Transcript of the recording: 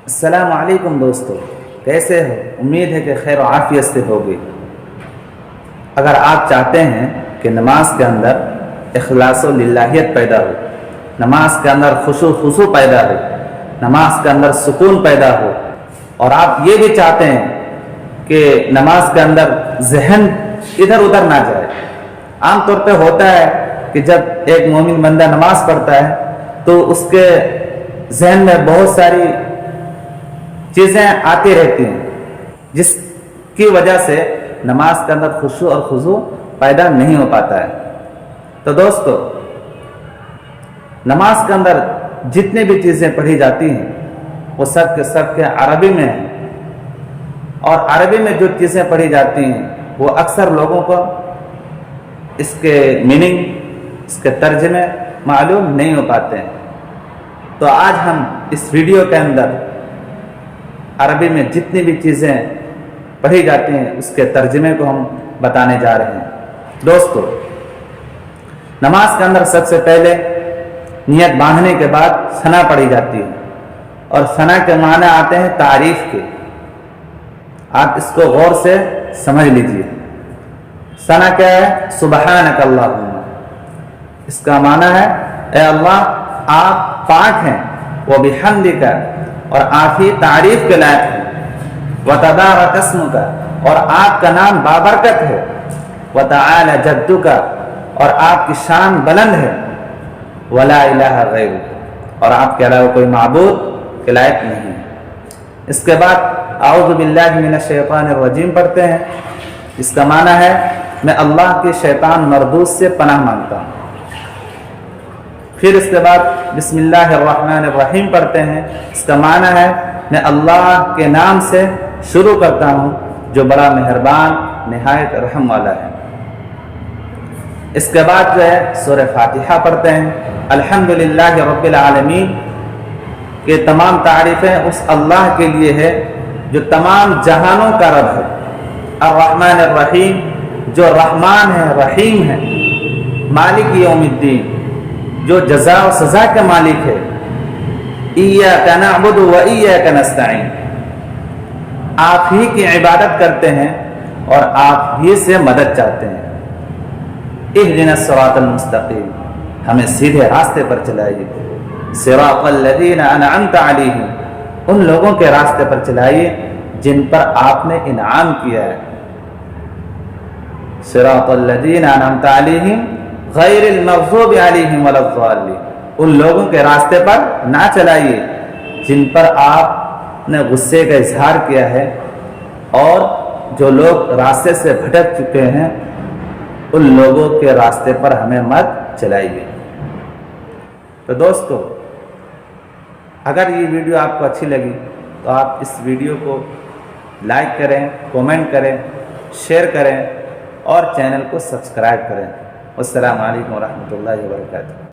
السلام علیکم دوستو، کیسے ہو؟ امید ہے کہ خیر و عافیت سے ہوگی۔ اگر آپ چاہتے ہیں کہ نماز کے اندر اخلاص و للہیت پیدا ہو، نماز کے اندر خشوع پیدا ہو، نماز کے اندر سکون پیدا ہو، اور آپ یہ بھی چاہتے ہیں کہ نماز کے اندر ذہن ادھر ادھر نہ جائے۔ عام طور پہ ہوتا ہے کہ جب ایک مومن بندہ نماز پڑھتا ہے تو اس کے ذہن میں بہت ساری چیزیں آتی رہتی ہیں، جس کی وجہ سے نماز کے اندر خشوع اور خضوع پیدا نہیں ہو پاتا ہے۔ تو دوستو، نماز کے اندر جتنے بھی چیزیں پڑھی جاتی ہیں وہ سب کے عربی میں ہیں، اور عربی میں جو چیزیں پڑھی جاتی ہیں وہ اکثر لوگوں کو اس کے میننگ، اس کے ترجمے معلوم نہیں ہو پاتے ہیں۔ تو آج ہم اس ویڈیو کے اندر عربی میں جتنی بھی چیزیں پڑھی جاتی ہیں اس کے ترجمے کو ہم بتانے جا رہے ہیں۔ دوستو، نماز کے اندر سب سے پہلے نیت باندھنے کے بعد ثنا پڑھی جاتی ہے، اور ثنا کے معنی آتے ہیں تعریف کے۔ آپ اس کو غور سے سمجھ لیجئے۔ ثنا کیا ہے؟ سبحانک اللہم، اس کا معنی ہے اے اللہ آپ پاک ہیں، وبحمدک، اور آپ ہی تعریف کے لائق ہیں، وتبارک اسمک، اور آپ کا نام بابرکت ہے، وتعالی جدک، اور آپ کی شان بلند ہے، ولا الہ غیرک، اور آپ کے علاوہ کوئی معبود کے لائق نہیں۔ اس کے بعد اعوذ باللہ من الشیطان الرجیم پڑھتے ہیں، اس کا معنی ہے میں اللہ کے شیطان مردود سے پناہ مانگتا ہوں۔ پھر اس کے بعد بسم اللہ الرحمن الرحیم پڑھتے ہیں، اس کا معنی ہے میں اللہ کے نام سے شروع کرتا ہوں جو بڑا مہربان نہایت رحم والا ہے۔ اس کے بعد جو ہے سورہ فاتحہ پڑھتے ہیں۔ الحمدللہ رب العالمین، کہ تمام تعریفیں اس اللہ کے لیے ہے جو تمام جہانوں کا رب ہے۔ الرحمن الرحیم، جو رحمان ہے، رحیم ہے۔ مالک یوم الدین، جو جزا و سزا کے مالک ہے۔ ایاک نعبد و ایاک نستعین، آپ ہی کی عبادت کرتے ہیں اور آپ ہی سے مدد چاہتے ہیں۔ اہدنا الصراط المستقیم، ہمیں سیدھے راستے پر چلائیے۔ صراط الذین انعمت علیہم، ان لوگوں کے راستے پر چلائیے جن پر آپ نے انعام کیا ہے۔ صراط الذین انعمت علیہم غیر المغضوب علیہم ولا الضالین، ان لوگوں کے راستے پر نہ چلائیے جن پر آپ نے غصے کا اظہار کیا ہے، اور جو لوگ راستے سے بھٹک چکے ہیں ان لوگوں کے راستے پر ہمیں مت چلائیے۔ تو دوستو، اگر یہ ویڈیو آپ کو اچھی لگی تو آپ اس ویڈیو کو لائک کریں، کومنٹ کریں، شیئر کریں، اور چینل کو سبسکرائب کریں۔ السلام علیکم ورحمۃ اللہ وبرکاتہ۔